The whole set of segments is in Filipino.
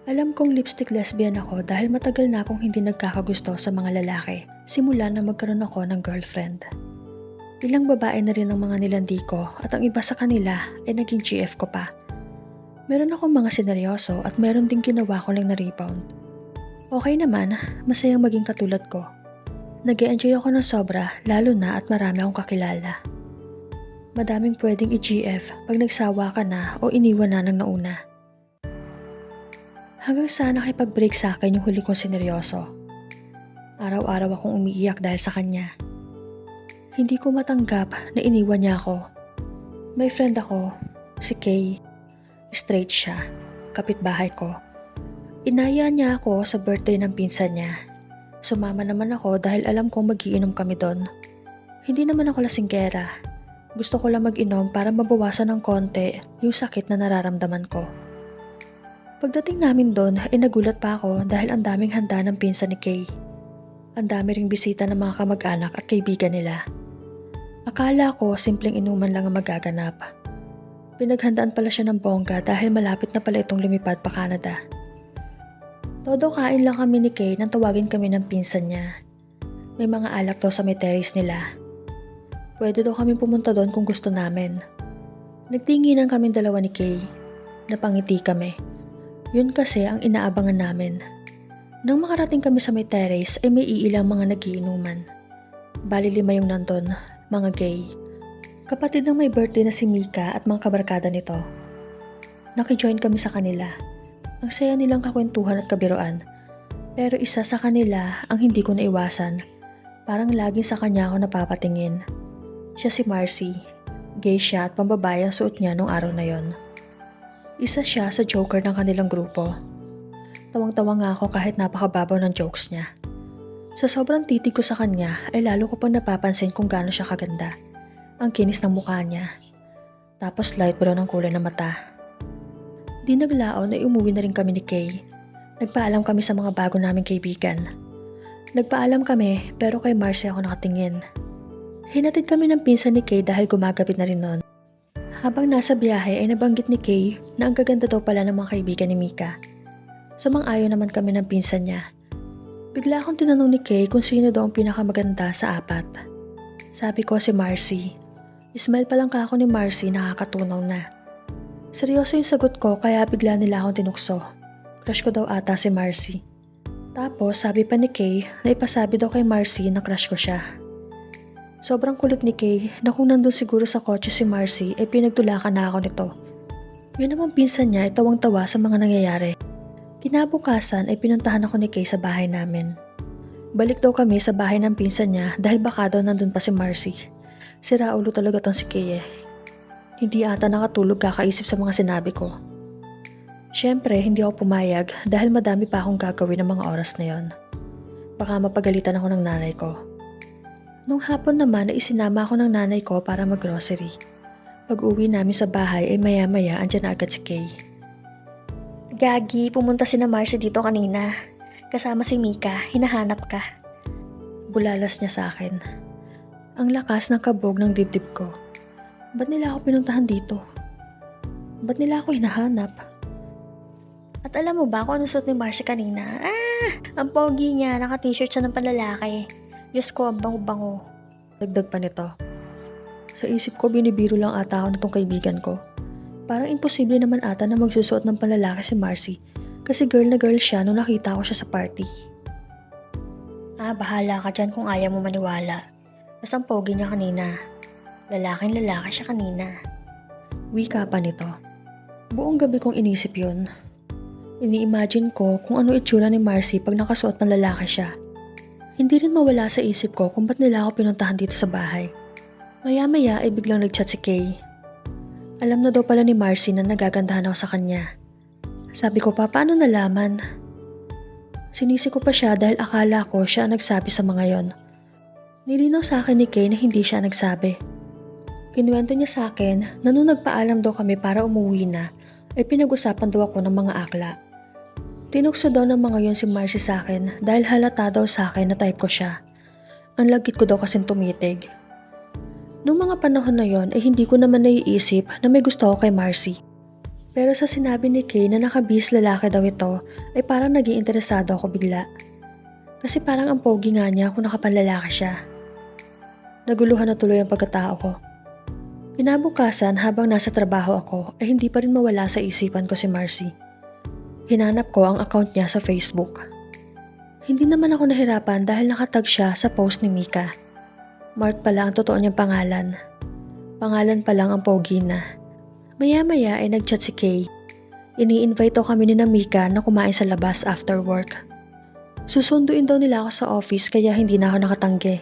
Alam kong lipstick lesbian ako dahil matagal na akong hindi nagkakagusto sa mga lalaki simula na magkaroon ako ng girlfriend. Ilang babae na rin ang mga nilandi ko at ang iba sa kanila ay naging GF ko pa. Meron akong mga sineryoso at meron ding ginawa ko lang na rebound. Okay naman, masayang maging katulad ko. Nag-e-enjoy ako ng sobra lalo na at marami akong kakilala. Madaming pwedeng i-GF pag nagsawa ka na o iniwan na ng nauna. Hanggang sa nakipag-break sa akin yung huli kong sineryoso. Araw-araw akong umiiyak dahil sa kanya. Hindi ko matanggap na iniwan niya ako. May friend ako, si Kay. Straight siya, kapitbahay ko. Inaya niya ako sa birthday ng pinsan niya. Sumama naman ako dahil alam kong magiinom kami doon. Hindi naman ako lasinggera. Gusto ko lang mag-inom para mabawasan ng konti yung sakit na nararamdaman ko. Pagdating namin doon ay nagulat pa ako dahil ang daming handa ng pinsan ni Kay. Ang dami ring bisita ng mga kamag-anak at kaibigan nila. Akala ko simpleng inuman lang ang magaganap. Pinaghandaan pala siya ng bongga dahil malapit na pala itong lumipad pa Canada. Todo kain lang kami ni Kay nang tawagin kami ng pinsan niya. May mga alak daw sa may terrace nila. Pwede daw kami pumunta doon kung gusto namin. Nagtinginan kaming dalawa ni Kay. Napangiti kami. Yun kasi ang inaabangan namin. Nang makarating kami sa may terrace ay may iilang mga nagiinuman. Bali 5 yung nandun, mga gay. Kapatid ng may birthday na si Mika at mga kabarkada nito. Nakijoin kami sa kanila. Ang saya nilang kakwentuhan at kabiruan. Pero isa sa kanila ang hindi ko naiwasan. Parang laging sa kanya ako napapatingin. Siya si Marcy. Gay siya at pambabae ang suot niya nung araw na yon. Isa siya sa joker ng kanilang grupo. Tawang-tawa nga ako kahit napakababaw ng jokes niya. Sa sobrang titig ko sa kanya ay lalo ko pang napapansin kung gaano siya kaganda. Ang kinis ng mukha niya. Tapos light brown ang kulay ng mata. Di naglaon ay umuwi na rin kami ni Kay. Nagpaalam kami sa mga bago naming kaibigan. Nagpaalam kami pero kay Marcy ako nakatingin. Hinatid kami ng pinsan ni Kay dahil gumagabi na rin noon. Habang nasa biyahe ay nabanggit ni Kay na ang gaganda daw pala ng mga kaibigan ni Mika. Sumang-ayon naman kami ng pinsan niya. Bigla akong tinanong ni Kay kung sino daw ang pinakamaganda sa apat. Sabi ko si Marcy. Ismail pa lang kako ni Marcy, nakakatunaw na. Seryoso yung sagot ko kaya bigla nila akong tinukso. Crush ko daw ata si Marcy. Tapos sabi pa ni Kay na ipasabi daw kay Marcy na crush ko siya. Sobrang kulit ni Kay na kung nandun siguro sa kotse si Marcy ay pinagtulakan na ako nito. Yun naman pinsan niya ay tawang-tawa sa mga nangyayari. Kinabukasan ay pinuntahan ako ni Kay sa bahay namin. Balik daw kami sa bahay ng pinsan niya dahil baka daw nandun pa si Marcy. Sira ulo talaga tong si Kay eh. Hindi ata nakatulog kakaisip sa mga sinabi ko. Siyempre hindi ako pumayag dahil madami pa akong gagawin ng mga oras na yon. Baka mapagalitan ako ng nanay ko. Nung hapon naman ay isinama ako ng nanay ko para mag-grocery. Pag-uwi namin sa bahay ay maya-maya andyan na agad si Kay. Gagi, pumunta si na Marcy dito kanina. Kasama si Mika, hinahanap ka. Bulalas niya sa akin. Ang lakas ng kabog ng dibdib ko. Ba't nila ako pinuntahan dito? Ba't nila ako hinahanap? At alam mo ba kung ano suot ni Marcy kanina? Ang pogi niya, naka-t-shirt siya ng panlalaki. Diyos ko, ang bango-bango. Dagdag pa nito. Sa isip ko binibiro lang ata ako nitong kaibigan ko. Parang imposible naman ata na magsusuot ng panlalaki si Marcy kasi girl na girl siya nung nakita ko siya sa party. Bahala ka dyan kung ayaw mo maniwala. Basta ang pogi niya kanina. Lalaking lalaki siya kanina. Wika pa nito. Buong gabi kong inisip yun. Ini-imagine ko kung ano itsura ni Marcy pag nakasuot ng lalaki siya. Hindi rin mawala sa isip ko kung ba't nila ako pinuntahan dito sa bahay. Maya-maya ay biglang nagchat si Kay. Alam na daw pala ni Marcy na nagagandahan ako sa kanya. Sabi ko pa, paano nalaman? Sinisi ko pa siya dahil akala ko siya ang nagsabi sa mga yon. Nilinaw sa akin ni Kay na hindi siya nagsabi. Kinuwento niya sa akin na nung nagpaalam daw kami para umuwi na, ay pinag-usapan daw ako ng mga akla. Tinukso daw ng mga yon si Marcy sa akin dahil halata daw sa akin na type ko siya. Ang lagkit ko daw kasing tumitig. Noong mga panahon na yon ay hindi ko naman naiisip na may gusto ako kay Marcy. Pero sa sinabi ni Kay na nakabihis lalaki daw ito ay parang naging interesado ako bigla. Kasi parang ang pogi nga niya kung nakapanlalaki siya. Naguluhan na tuloy ang pagkatao ko. Kinabukasan habang nasa trabaho ako ay hindi pa rin mawala sa isipan ko si Marcy. Hinanap ko ang account niya sa Facebook. Hindi naman ako nahirapan dahil nakatag siya sa post ni Mika. Mark pala ang totoo niyang pangalan. Pangalan pa lang ang pogi na. Maya-maya ay nagchat si Kay. Ini-invite daw kami ni Mika na kumain sa labas after work. Susunduin daw nila ako sa office kaya hindi na ako nakatanggi.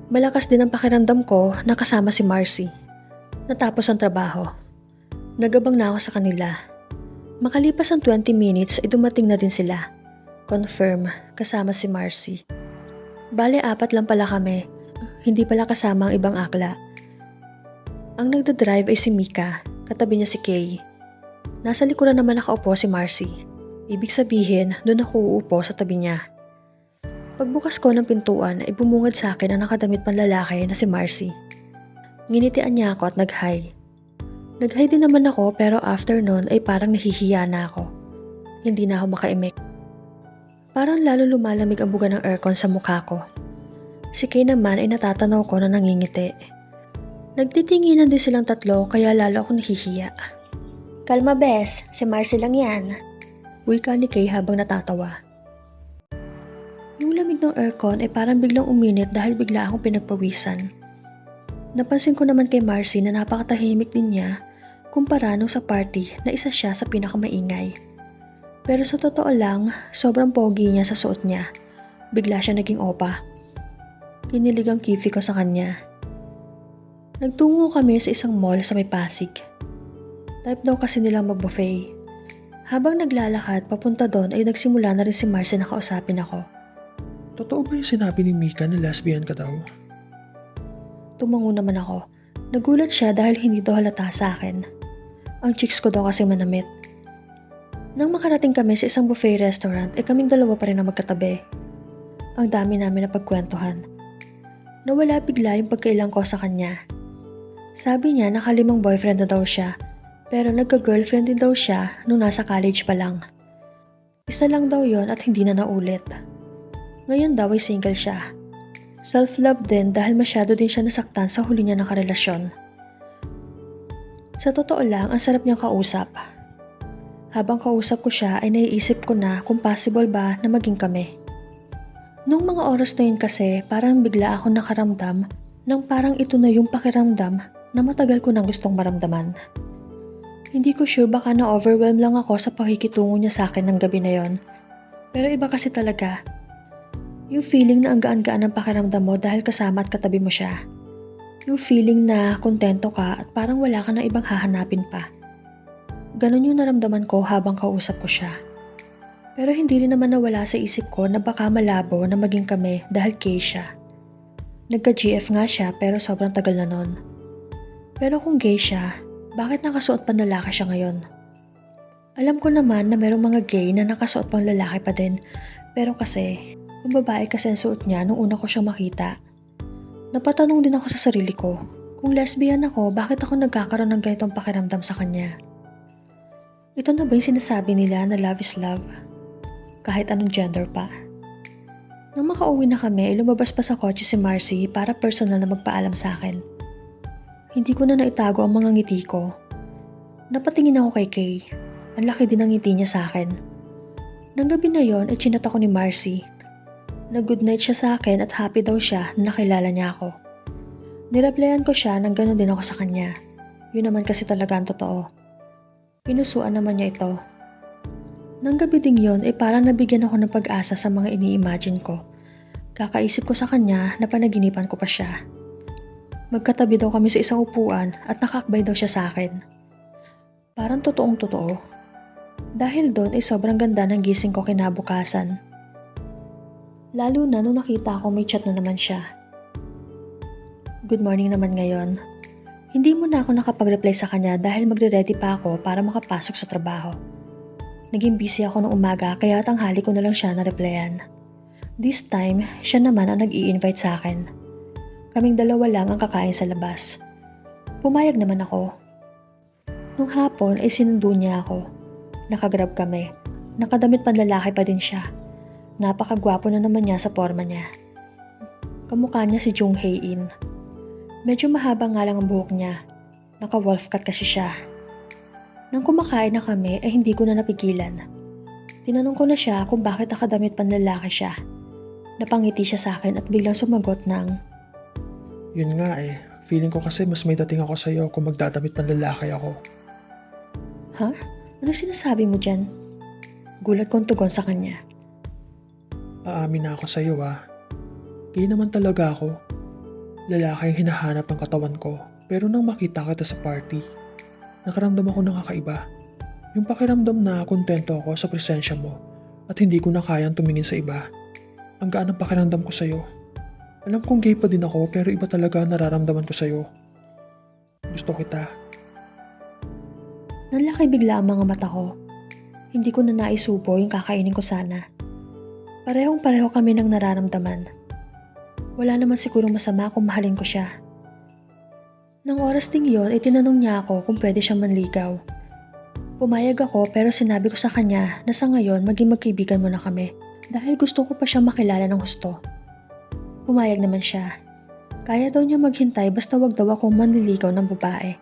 Malakas din ang pakiramdam ko na kasama si Marcy. Natapos ang trabaho. Nagabang na ako sa kanila. Makalipas ang 20 minutes ay dumating na din sila. Confirm, kasama si Marcy. Bale 4 lang pala kami. Hindi pala kasama ang ibang akla. Ang nagdadrive ay si Mika, katabi niya si Kay. Nasa likuran naman nakaupo si Marcy. Ibig sabihin, doon ako uupo sa tabi niya. Pagbukas ko ng pintuan ay bumungad sa akin ang nakadamit pang lalaki na si Marcy. Nginitian niya ako at nag-hi. Nag-hi din naman ako pero after nun ay parang nahihiya na ako. Hindi na ako makaimik. Parang lalo lumalamig ang buga ng aircon sa mukha ko. Si Kay naman ay natatanaw ko na nangingiti. Nagtitinginan din silang tatlo kaya lalo ako nahihiya. Kalma bes, si Marcy lang yan. Wika ni Kay habang natatawa. Yung lamig ng aircon ay parang biglang uminit dahil bigla akong pinagpawisan. Napansin ko naman kay Marcy na napakatahimik din niya kumpara nung sa party na isa siya sa pinakamaingay. Pero sa totoo lang, sobrang pogi niya sa suot niya. Bigla siya naging opa. Kinilig ang kifi ko sa kanya. Nagtungo kami sa isang mall sa may Pasig. Type daw kasi nilang mag-buffet. Habang naglalakad papunta doon ay nagsimula na rin si Marcy na kausapin ako. Totoo ba yung sinabi ni Mika na lesbian ka daw? Tumango naman ako. Nagulat siya dahil hindi daw halata sa akin. Ang chicks ko daw kasi manamit. Nang makarating kami sa isang buffet restaurant ay kaming dalawa pa rin ang magkatabi. Ang dami namin na pagkwentuhan. Nawala bigla yung pagkailang ko sa kanya. Sabi niya nakalimang boyfriend na daw siya pero nagka-girlfriend din daw siya nung nasa college pa lang. Isa lang daw yon at hindi na naulit. Ngayon daw ay single siya. Self-love din dahil masyado din siya nasaktan sa huli niya ng karelasyon. Sa totoo lang, ang sarap niyang kausap. Habang kausap ko siya ay naiisip ko na kung possible ba na maging kami. Nung mga oras na yun kasi parang bigla ako nakaramdam nang parang ito na yung pakiramdam na matagal ko nang gustong maramdaman. Hindi ko sure baka na-overwhelm lang ako sa pakikitungo niya sa akin ng gabi na yon. Pero iba kasi talaga. Yung feeling na ang gaan-gaan ng pakiramdam mo dahil kasama at katabi mo siya. Yung feeling na kontento ka at parang wala ka na ibang hahanapin pa. Ganon yung naramdaman ko habang kausap ko siya. Pero hindi rin naman nawala sa isip ko na baka malabo na maging kami dahil gay siya. Nagka-GF nga siya pero sobrang tagal na nun. Pero kung gay siya, bakit nakasuot pang lalaki siya ngayon? Alam ko naman na merong mga gay na nakasuot pang lalaki pa din. Pero kasi, yung babae kasi ang suot niya nung una ko siya makita. Napatanong din ako sa sarili ko, kung lesbian ako, bakit ako nagkakaroon ng ganitong pakiramdam sa kanya? Ito na ba yung sinasabi nila na love is love? Kahit anong gender pa. Nang makauwi na kami, lumabas pa sa kotse si Marcy para personal na magpaalam sa akin. Hindi ko na naitago ang mga ngiti ko. Napatingin ako kay Kay. Ang laki din ng ngiti niya sa akin. Nang gabi na yon, chinat ako ni Marcy. Nag-good night siya sa akin at happy daw siya na nakilala niya ako. Nireplyan ko siya nang gano'n din ako sa kanya. Yun naman kasi talaga ang totoo. Pinusuan naman niya ito. Nang gabi ding yon ay parang nabigyan ako ng pag-asa sa mga ini-imagine ko. Kakaisip ko sa kanya na panaginipan ko pa siya. Magkatabi daw kami sa isang upuan at nakakbay daw siya sa akin. Parang totoong totoo. Dahil doon ay sobrang ganda ng gising ko kinabukasan. Lalo na nung nakita ko may chat na naman siya. Good morning naman ngayon. Hindi mo na ako nakapag-reply sa kanya dahil magre-ready pa ako para makapasok sa trabaho. Naging busy ako nung umaga kaya tanghali ko na lang siya na-replyan. This time, siya naman ang nag-i-invite sa akin. Kaming dalawa lang ang kakain sa labas. Pumayag naman ako. Nung hapon ay sinundo niya ako. Nakagrab kami. Nakadamit panlalaki pa din siya. Napakagwapo na naman niya sa forma niya. Kamukha niya si Jung Hae-in. Medyo mahaba nga lang ang buhok niya. Naka-wolf cut kasi siya. Nang kumakain na kami ay hindi ko na napigilan. Tinanong ko na siya kung bakit nakadamit panlalaki siya. Napangiti siya sa akin at biglang sumagot ng, Yun nga eh. Feeling ko kasi mas may dating ako sa'yo kung magdadamit panlalaki ako. "Ha? Ano sinasabi mo dyan?" Gulat kong tugon sa kanya. Aamin na ako sa'yo ah. Gay naman talaga ako. Lalaki ang hinahanap ng katawan ko. Pero nang makita kita sa party, nakaramdam ako ng kakaiba. Yung pakiramdam na kontento ako sa presensya mo at hindi ko na kayang tumingin sa iba. Ang gaan ng pakiramdam ko sa'yo. Alam kong gay pa din ako pero iba talaga ang nararamdaman ko sa'yo. Gusto kita. Nanlaki bigla ang mga mata ko. Hindi ko na naisubo yung kakainin ko sana. Parehong-pareho kami ng nararamdaman. Wala naman sigurong masama kung mahalin ko siya. Nang oras ding yon ay tinanong niya ako kung pwede siyang manligaw. Pumayag ako pero sinabi ko sa kanya na sa ngayon maging magkaibigan muna kami dahil gusto ko pa siyang makilala ng husto. Pumayag naman siya. Kaya daw niya maghintay basta wag daw ako manliligaw ng babae.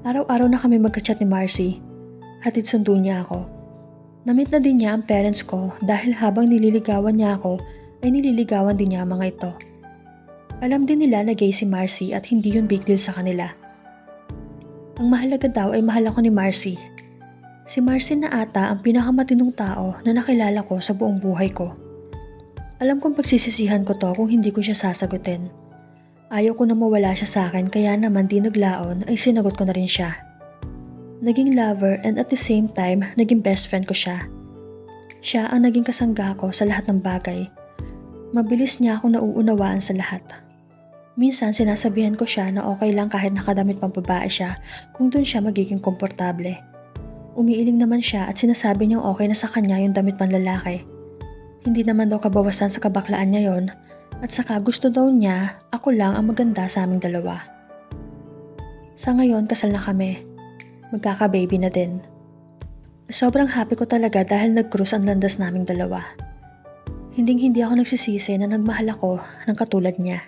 Araw-araw na kami magka-chat ni Marcy. Hatid sundo niya ako. Namit na din niya ang parents ko dahil habang nililigawan niya ako ay nililigawan din niya ang mga ito. Alam din nila na gay si Marcy at hindi yun big deal sa kanila. Ang mahalaga daw ay mahal ako ni Marcy. Si Marcy na ata ang pinakamatinong tao na nakilala ko sa buong buhay ko. Alam kong pagsisisihan ko to kung hindi ko siya sasagutin. Ayaw ko na mawala siya sa akin kaya naman di naglaon ay sinagot ko na rin siya. Naging lover and at the same time naging best friend ko siya. Siya ang naging kasangga ko sa lahat ng bagay. Mabilis niya akong nauunawaan sa lahat. Minsan sinasabihan ko siya na okay lang kahit nakadamit pang babae siya kung dun siya magiging komportable. Umiiling naman siya at sinasabi niyang okay na sa kanya yung damit pang lalaki. Hindi naman daw kabawasan sa kabaklaan niya yon at saka gusto daw niya ako lang ang maganda sa aming dalawa. Sa ngayon kasal na kami. Magkaka-baby na din. Sobrang happy ko talaga dahil nag-cruise ang landas naming dalawa. Hinding-hindi ako nagsisisi na nagmahal ako ng katulad niya.